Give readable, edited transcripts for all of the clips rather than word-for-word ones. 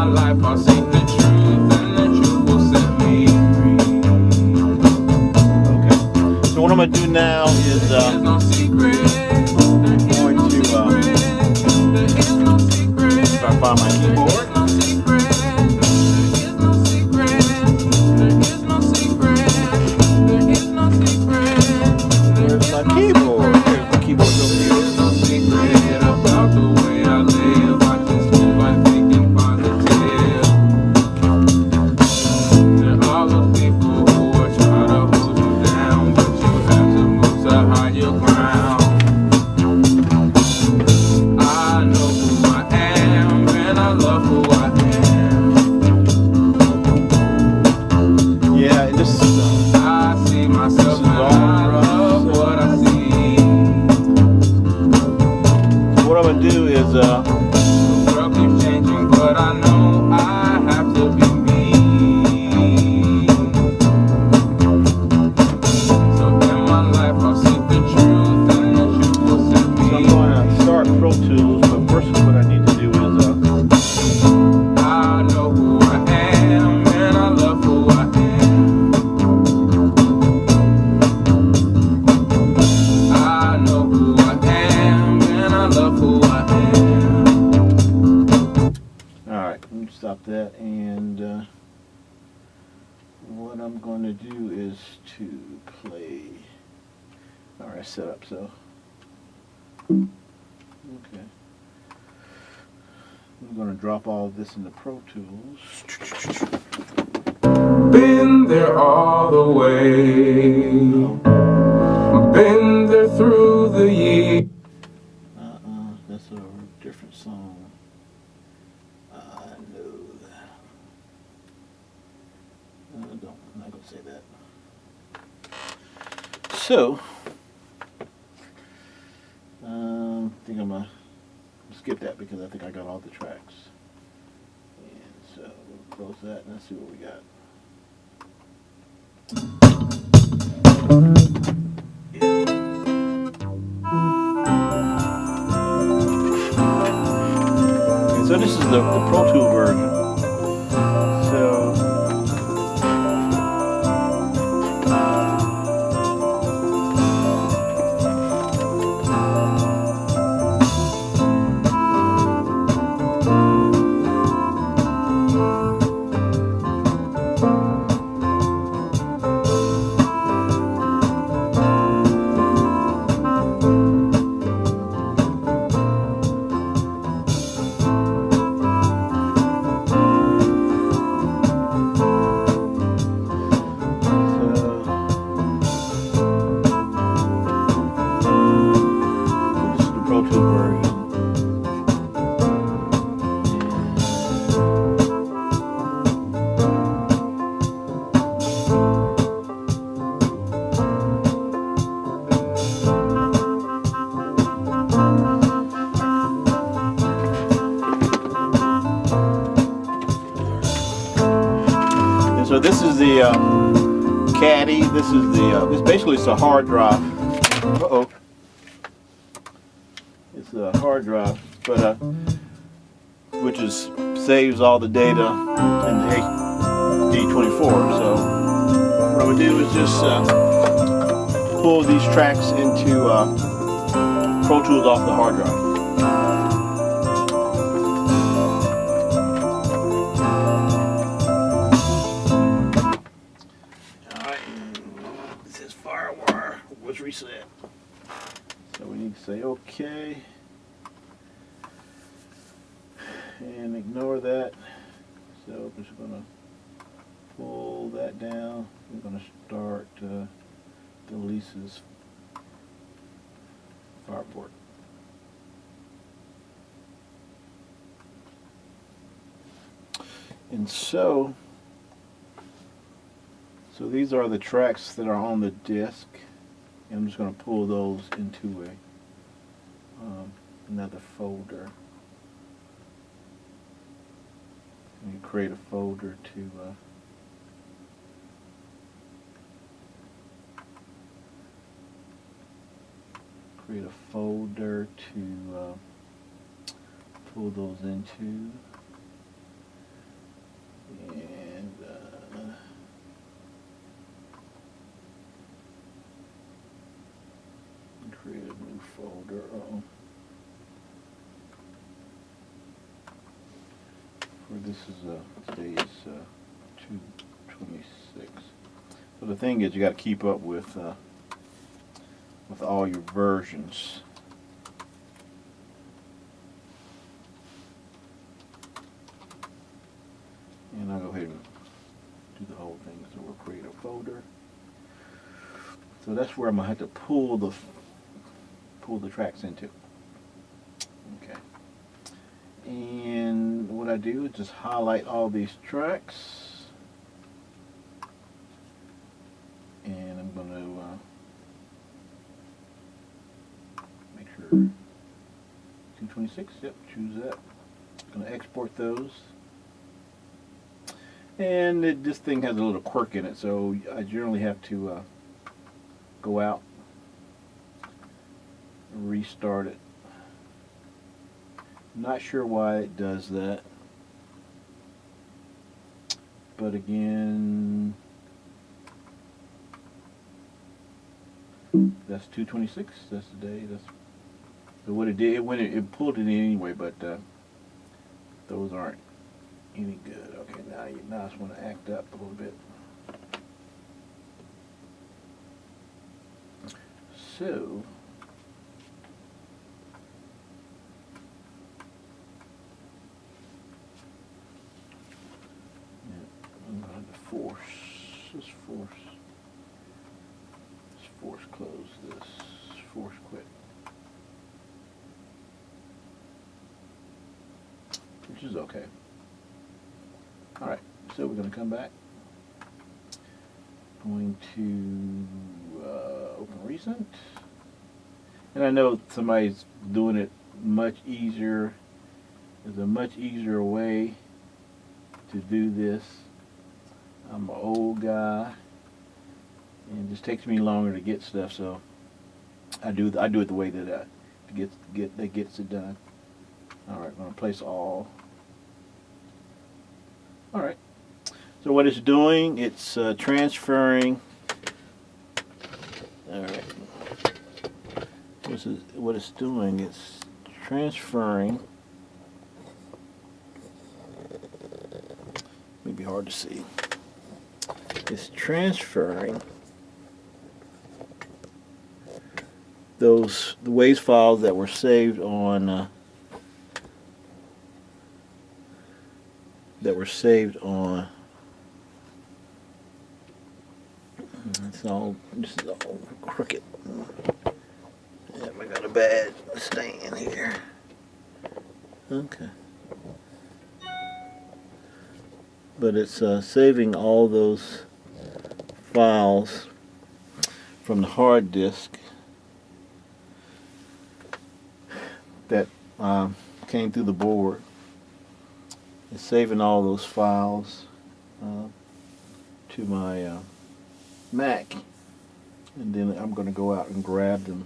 my life I'll seek the truth, and the truth will set me free. Okay. So what I'm going to do now is There's no secret. going to if I find my keyboard. Where's my keyboard? Here's the keyboard over here. There's no secret about the way I live. I just live by thinking positive. There are those people who are trying to hold you down, but you have to move to higher ground. I know who I am, and I love who I am. Yeah, this is I see myself and I love what I see. what I'm gonna do is The world keeps changing, but I know I have to be me. So in my life I'll seek the truth, and the truth will set so I'm me. going to start Pro Tools, but first what I need to do is I know who I am, and I love who I am. I know who I am, and I love who I am. all right. Let me stop that, and what I'm going to do is to play. All right, set up. So okay. I'm going to drop all of this into Pro Tools. Been there all the way, been there through the years. That's a different song. I know that. I'm not going to say that. So, I think I'm going to skip that because I think I got all the tracks. And so, we'll close that and let's see what we got. And so this is the Pro Tool version. So this is the Pro Tool version. And so this is the caddy. This is the this basically it's a hard drive. It's a hard drive, but which is saves all the data in the D24. So what I would do is just pull these tracks into Pro Tools off the hard drive. Firewire was reset. So we need to say OK and ignore that. So I'm just going to pull that down. I'm going to start the Lisa's fireport. And so these are the tracks that are on the disc, and I'm just going to pull those into a another folder. And you create a folder to pull those into. folder. This is today is 2/26. So the thing is, you got to keep up with all your versions. And I'll go ahead and do the whole thing. So we'll create a folder. So that's where I'm gonna have to pull the tracks into. Okay. And what I do is just highlight all these tracks, and I'm going to make sure 226. Yep, choose that. I'm going to export those. And this thing has a little quirk in it, so I generally have to go out, restart it. Not sure why it does that, but again, that's 226. That's the day. That's so what it did. It pulled it in anyway, but those aren't any good. Okay, now I just want to act up a little bit. So. Force close this, force quit. Which is okay. Alright, so we're going to come back. Going to open recent. And I know somebody's doing it much easier. There's a much easier way to do this. I'm an old guy, and it just takes me longer to get stuff, so I do it the way that gets it done. All right, I'm gonna place all. All right. So what it's doing, it's transferring. All right. What it's doing, it's transferring. Maybe hard to see. It's transferring the WAV files that were saved on this is all crooked. Yep, I got a bad stand here. Okay. But it's saving all those files from the hard disk that came through the board. It's saving all those files to my Mac, and then I'm going to go out and grab them.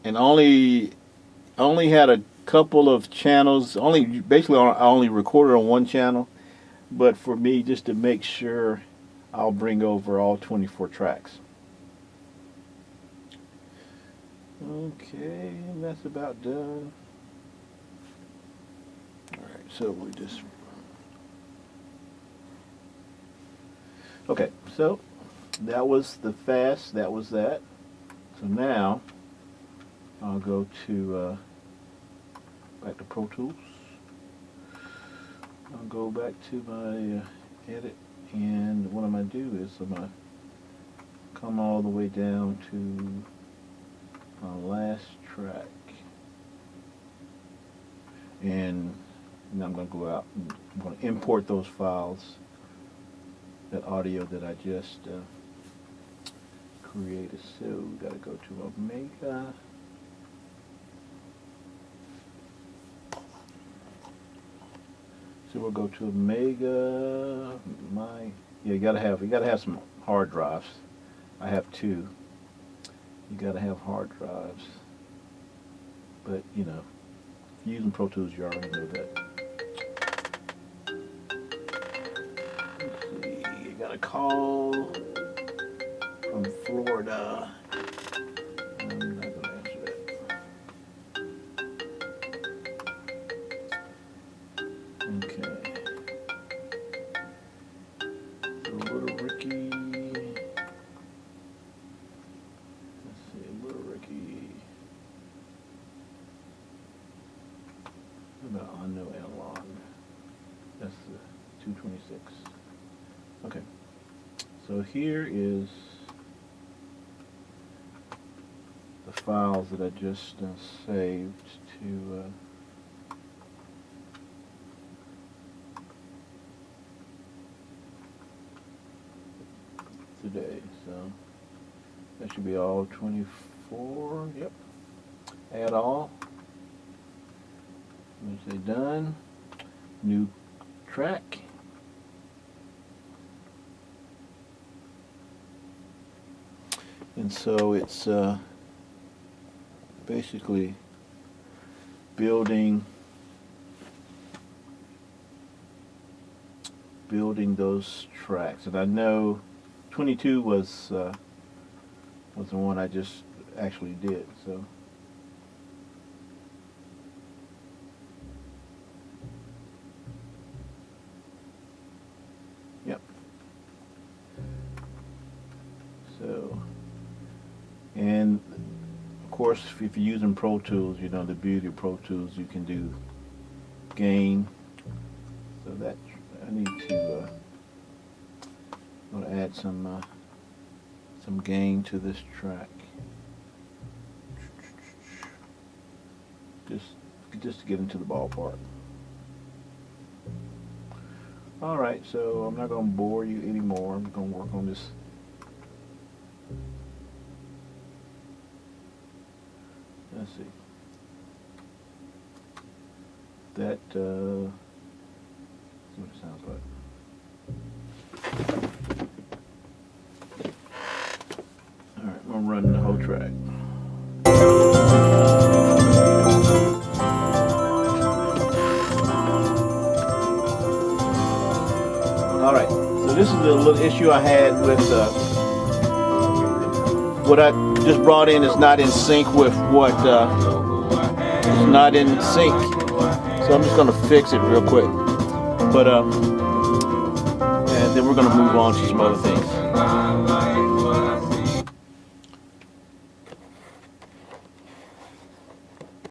And I only had a couple of channels. Basically, I only recorded on one channel. But for me, just to make sure, I'll bring over all 24 tracks. Okay, and that's about done. Alright, so we just... Okay, so that was the fast, that was that. So now, I'll go to, back to Pro Tools. I'll go back to my edit, and what I'm going to do is I'm going to come all the way down to my last track, and now I'm going to go out and I'm going to import those files, that audio that I just created. So we've got to go to Omega. So we'll go to Omega. You gotta have some hard drives. I have two. You gotta have hard drives. But you know, using Pro Tools, you already know that. Let's see, you gotta call from Florida. I'm not going to answer that. Okay. So Little Ricky. Let's see, Little Ricky. What about Unknown Analog? That's the 226. Okay. So here is the files that I just saved to today. So that should be all 24. Yep. Add all. I'm going to say done. New track. And so it's basically building those tracks. And I know 22 was the one I just actually did. So yep. So, and of course, if you're using Pro Tools, you know the beauty of Pro Tools, you can do gain. So that I need to add some gain to this track. Just to get into the ballpark. All right, so I'm not going to bore you anymore. I'm going to work on this. Let's see. That, see what it sounds like. All right, I'm running the whole track. All right, so this is the little issue I had with what I just brought in is not in sync with what is not in sync. So I'm just going to fix it real quick. But and then we're going to move on to some other things.